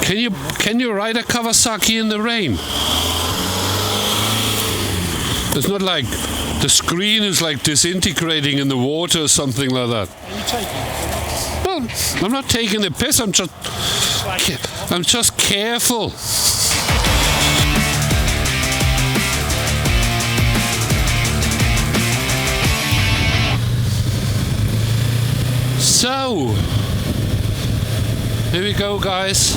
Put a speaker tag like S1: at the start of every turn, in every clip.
S1: Can you ride a Kawasaki in the rain? It's not like the screen is like disintegrating in the water or something like that.
S2: Are you taking it?
S1: Well, I'm not taking the piss. I'm just careful. So, here we go, guys.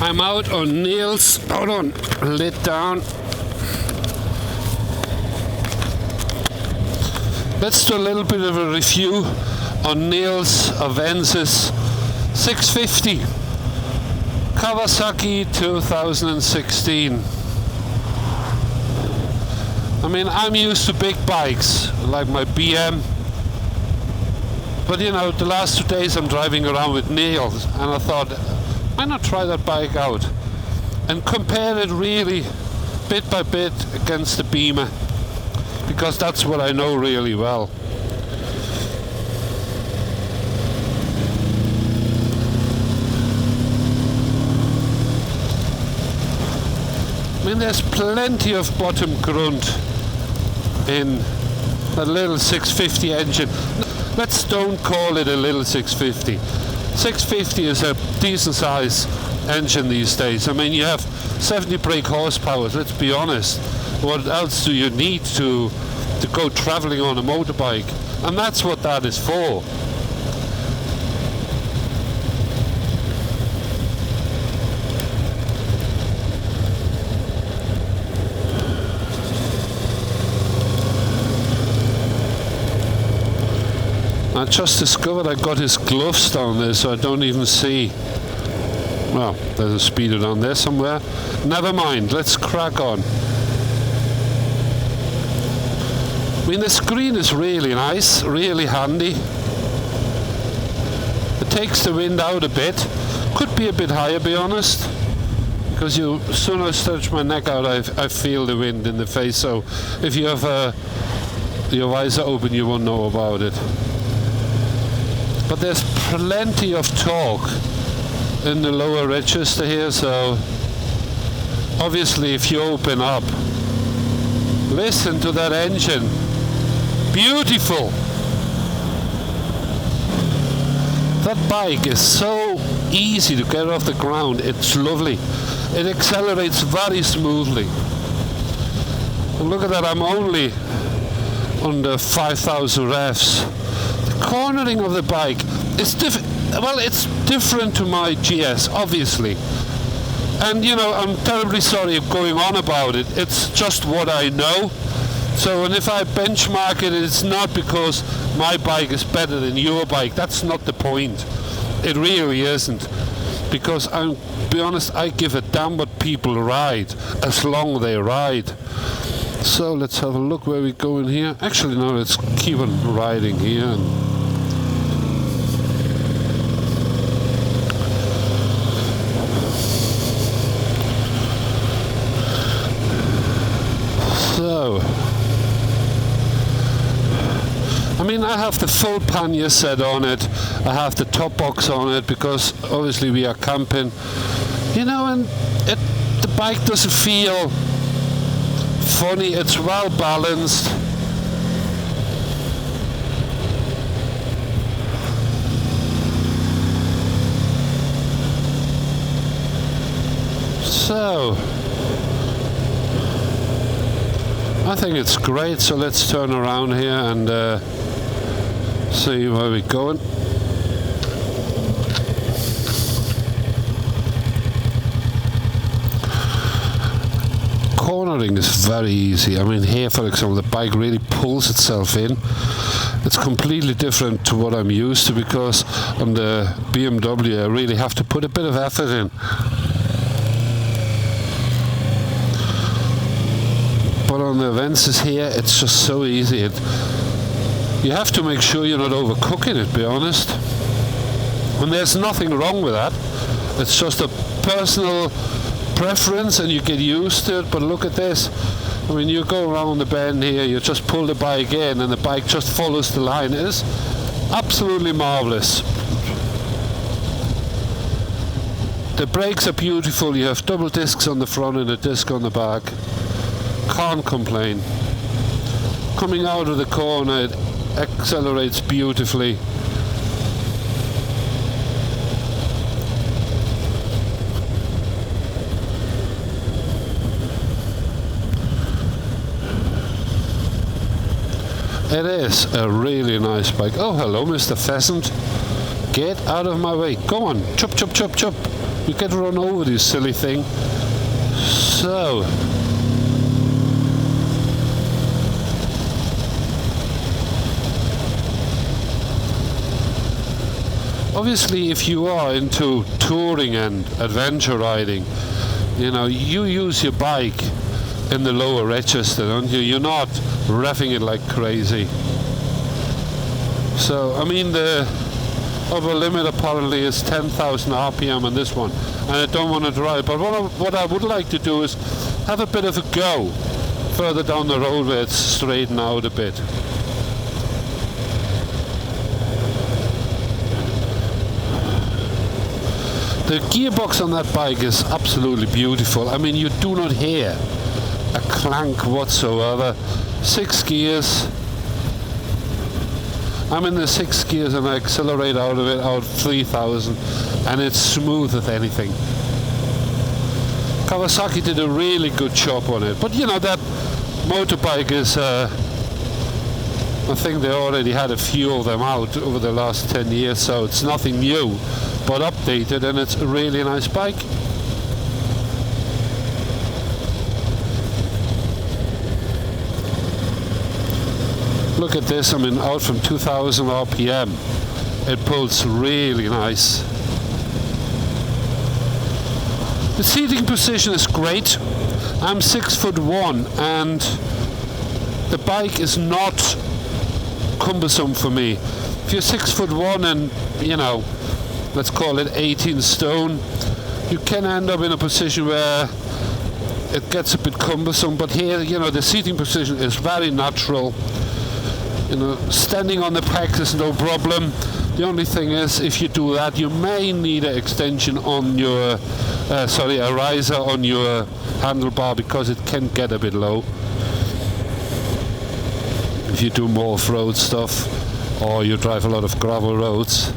S1: I'm out on Neil's. Hold on, lid down. Let's do a little bit of a review on Neil's Avendsys 650 Kawasaki 2016. I mean, I'm used to big bikes like my BM, but you know, the last 2 days I'm driving around with Neil, and I thought, why not try that bike out and compare it really bit by bit against the Beamer, because that's what I know really well. I mean, there's plenty of bottom grunt in that little 650 engine. Let's don't call it a little 650. 650 is a decent size engine these days. I mean, you have 70 brake horsepower, let's be honest. What else do you need to go traveling on a motorbike? And that's what that is for. I just discovered I got his gloves down there, so I don't even see. Well, there's a speeder down there somewhere. Never mind, let's crack on. I mean, the screen is really nice, really handy. It takes the wind out a bit. Could be a bit higher, be honest, because as soon as I stretch my neck out, I feel the wind in the face. So if you have your visor open, you won't know about it. But there's plenty of torque in the lower register here, so obviously if you open up, listen to that engine. Beautiful! That bike is so easy to get off the ground, it's lovely. It accelerates very smoothly. And look at that, I'm only under 5,000 revs. Cornering of the bike is it's different to my GS, obviously, and you know, I'm terribly sorry going on about it. It's just what I know. So, and if I benchmark it, it's not because my bike is better than your bike. That's not the point. It really isn't, because I'm be honest, I give a damn what people ride as long as they ride. So let's have a look where we go in here. Actually, no, let's keep on riding here. So, I mean, I have the full pannier set on it. I have the top box on it because obviously we are camping, you know, and the bike doesn't feel funny. It's well balanced. So I think it's great. So let's turn around here and see where we're going. Cornering is very easy. I mean, here for example, the bike really pulls itself in. It's completely different to what I'm used to, because on the BMW I really have to put a bit of effort in. But on the Avendsys here, it's just so easy. You have to make sure you're not overcooking it, to be honest. And there's nothing wrong with that. It's just a personal preference and you get used to it. But look at this. I mean, you go around the bend here, you just pull the bike in and the bike just follows the line. It is absolutely marvelous. The brakes are beautiful. You have double discs on the front and a disc on the back. Can't complain. Coming out of the corner, it accelerates beautifully. It is a really nice bike. Oh, hello, Mr. Pheasant. Get out of my way. Go on, chop, chop, chop, chop. You get run over, this silly thing. So. Obviously, if you are into touring and adventure riding, you know, you use your bike in the lower register, don't you? You're not revving it like crazy. So, I mean, the upper limit apparently is 10,000 RPM on this one, and I don't want to drive. But what I would like to do is have a bit of a go further down the road where it's straightened out a bit. The gearbox on that bike is absolutely beautiful. I mean, you do not hear a clank whatsoever. 6 gears. I'm in the 6 gears and I accelerate out of it out 3,000, and it's smooth as anything. Kawasaki did a really good job on it, but you know, that motorbike is I think they already had a few of them out over the last 10 years, so it's nothing new, but updated, and it's a really nice bike. Look at this, I mean, out from 2000 RPM. It pulls really nice. The seating position is great. I'm 6'1", and the bike is not cumbersome for me. If you're 6'1" and, you know, let's call it 18 stone, you can end up in a position where it gets a bit cumbersome, but here, you know, the seating position is very natural. You know, standing on the pegs is no problem. The only thing is, if you do that, you may need an extension on your, a riser on your handlebar, because it can get a bit low if you do more off-road stuff or you drive a lot of gravel roads.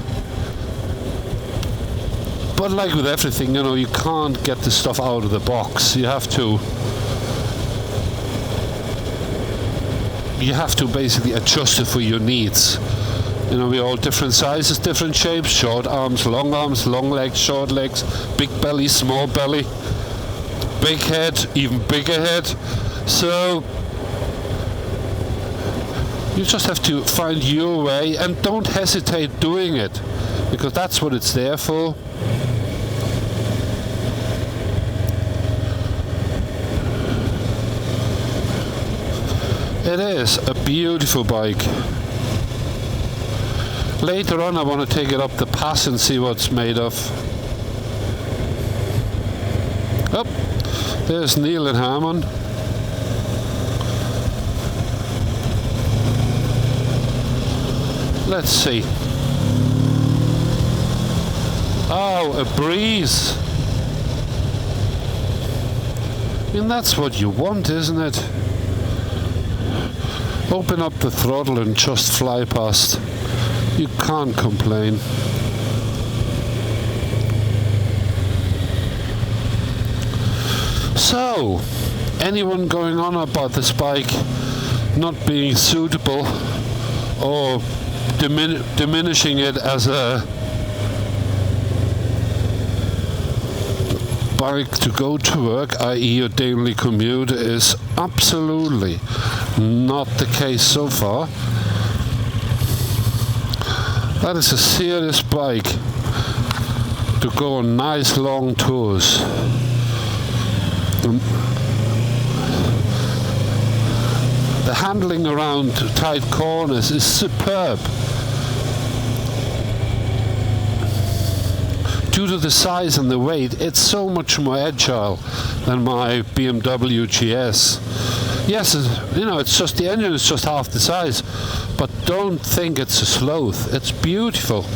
S1: But like with everything, you know, you can't get the stuff out of the box. You have to basically adjust it for your needs. You know, we're all different sizes, different shapes, short arms, long legs, short legs, big belly, small belly, big head, even bigger head. So you just have to find your way, and don't hesitate doing it, because that's what it's there for. It is a beautiful bike. Later on I want to take it up the pass and see what it's made of. Oh, there's Neil and Harmon. Let's see. Oh, a breeze. I mean, that's what you want, isn't it? Open up the throttle and just fly past. You can't complain. So, anyone going on about this bike not being suitable or diminishing it as a bike to go to work, i.e. your daily commute, is absolutely not the case so far. That is a serious bike to go on nice long tours. The handling around tight corners is superb. Due to the size and the weight, it's so much more agile than my BMW GS. Yes, you know, it's just the engine is just half the size, but don't think it's a sloth. It's beautiful.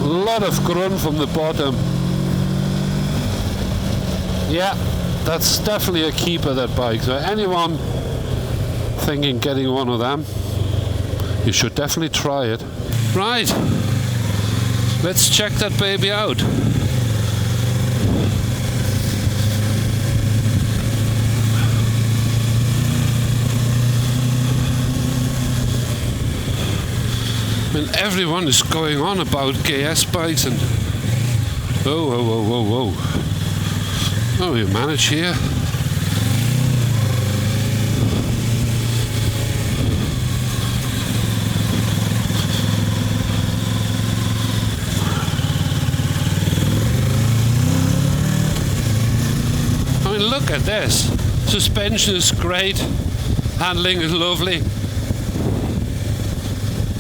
S1: A lot of grunt from the bottom. Yeah, that's definitely a keeper, that bike. So anyone thinking getting one of them, you should definitely try it. Right, let's check that baby out. I mean, everyone is going on about GS bikes and whoa. Oh, we manage here. I mean, look at this. Suspension is great. Handling is lovely.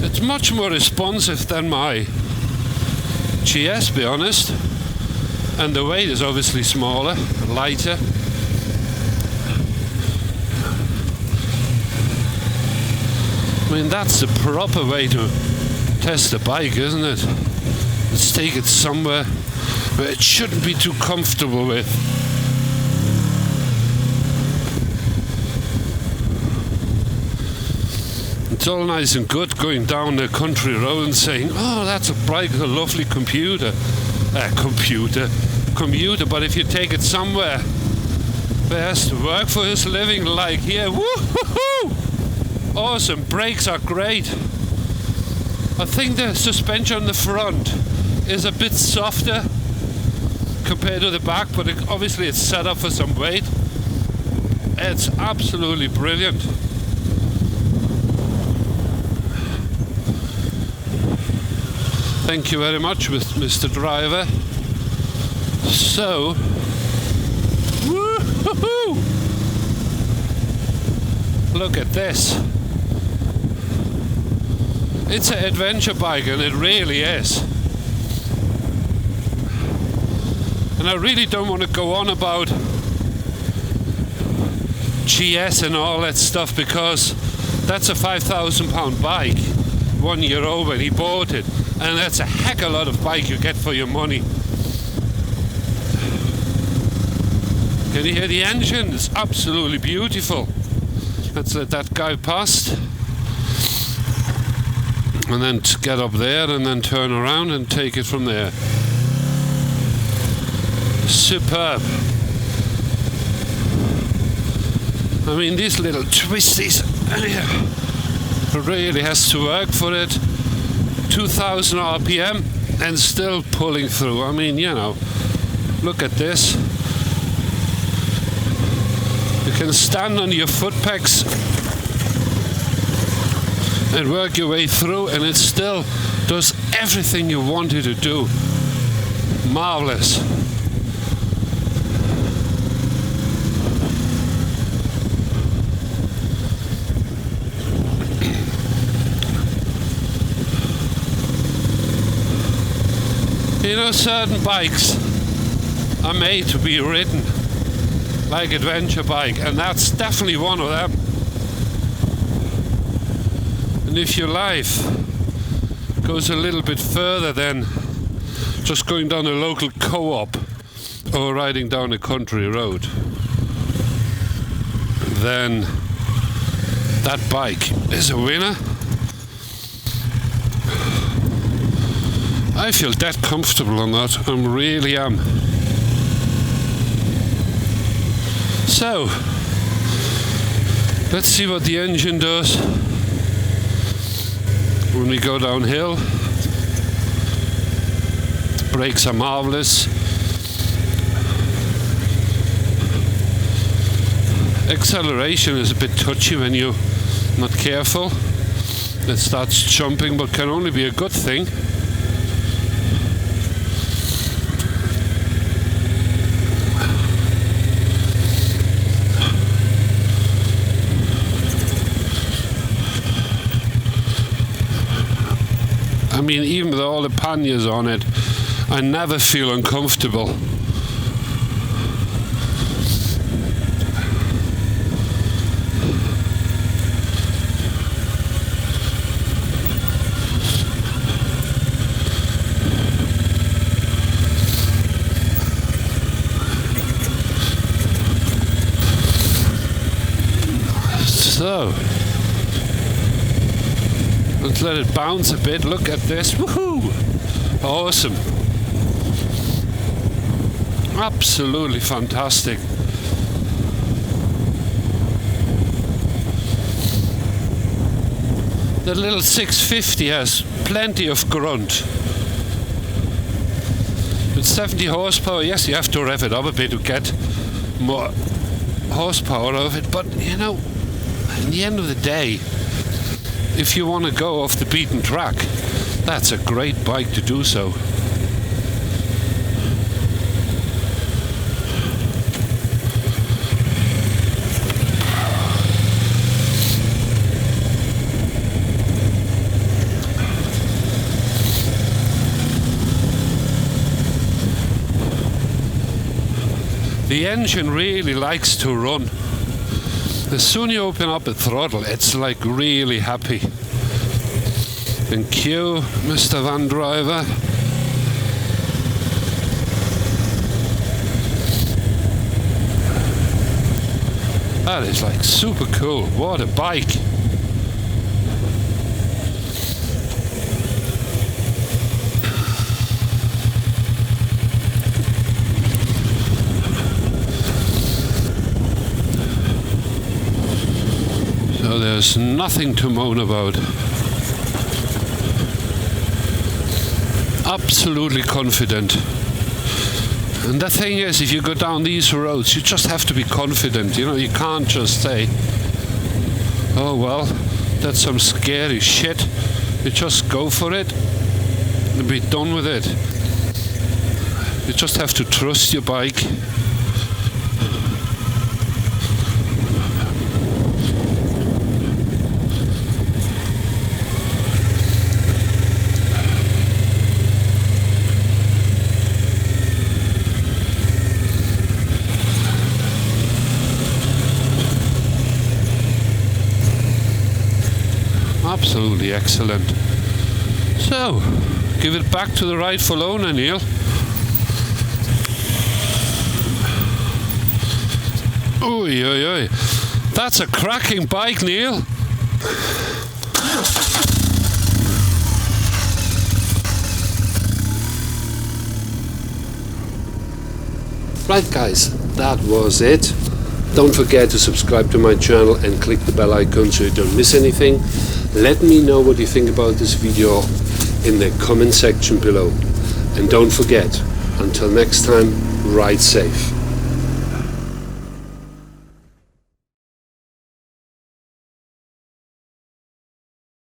S1: It's much more responsive than my GS, be honest. And the weight is obviously smaller, lighter. I mean, that's the proper way to test a bike, isn't it? Let's take it somewhere where it shouldn't be too comfortable with. It's all nice and good going down the country road and saying, oh, that's a bike, a lovely commuter, but if you take it somewhere where it has to work for his living, like here, woo-hoo-hoo! Awesome, brakes are great. I think the suspension on the front is a bit softer compared to the back, but obviously it's set up for some weight. It's absolutely brilliant. Thank you very much, Mr. Driver. So, woo-hoo-hoo! Look at this. It's an adventure bike, and it really is. And I really don't want to go on about GS and all that stuff, because that's a £5,000 bike 1 year old when he bought it. And that's a heck of a lot of bike you get for your money. Can you hear the engine? It's absolutely beautiful. Let's let that guy past. And then get up there and then turn around and take it from there. Superb. I mean, these little twisties really has to work for it. 2000 RPM and still pulling through. I mean, you know, look at this. You can stand on your foot pegs and work your way through, and it still does everything you want it to do. Marvelous. You know, certain bikes are made to be ridden, like adventure bike, and that's definitely one of them. And if your life goes a little bit further than just going down a local co-op or riding down a country road, then that bike is a winner. I feel that comfortable on that, I really am. So, let's see what the engine does when we go downhill. Brakes are marvelous. Acceleration is a bit touchy when you're not careful. It starts jumping, but can only be a good thing. I mean, even with all the panniers on it, I never feel uncomfortable. So let's let it bounce a bit. Look at this. Woohoo! Awesome. Absolutely fantastic. The little 650 has plenty of grunt. With 70 horsepower, yes, you have to rev it up a bit to get more horsepower out of it, but you know, in the end of the day, if you want to go off the beaten track, that's a great bike to do so. The engine really likes to run. As soon as you open up the throttle, it's like really happy. Thank you, Mr. Van Driver. That is like super cool. What a bike. So there's nothing to moan about. Absolutely confident. And the thing is, if you go down these roads, you just have to be confident. You know, you can't just say, oh well, that's some scary shit. You just go for it and be done with it. You just have to trust your bike. Absolutely excellent. So, give it back to the rightful owner, Neil. Oy, oy, oy. That's a cracking bike, Neil. Right guys, that was it. Don't forget to subscribe to my channel and click the bell icon so you don't miss anything. Let me know what you think about this video in the comment section below. And don't forget, until next time, ride safe.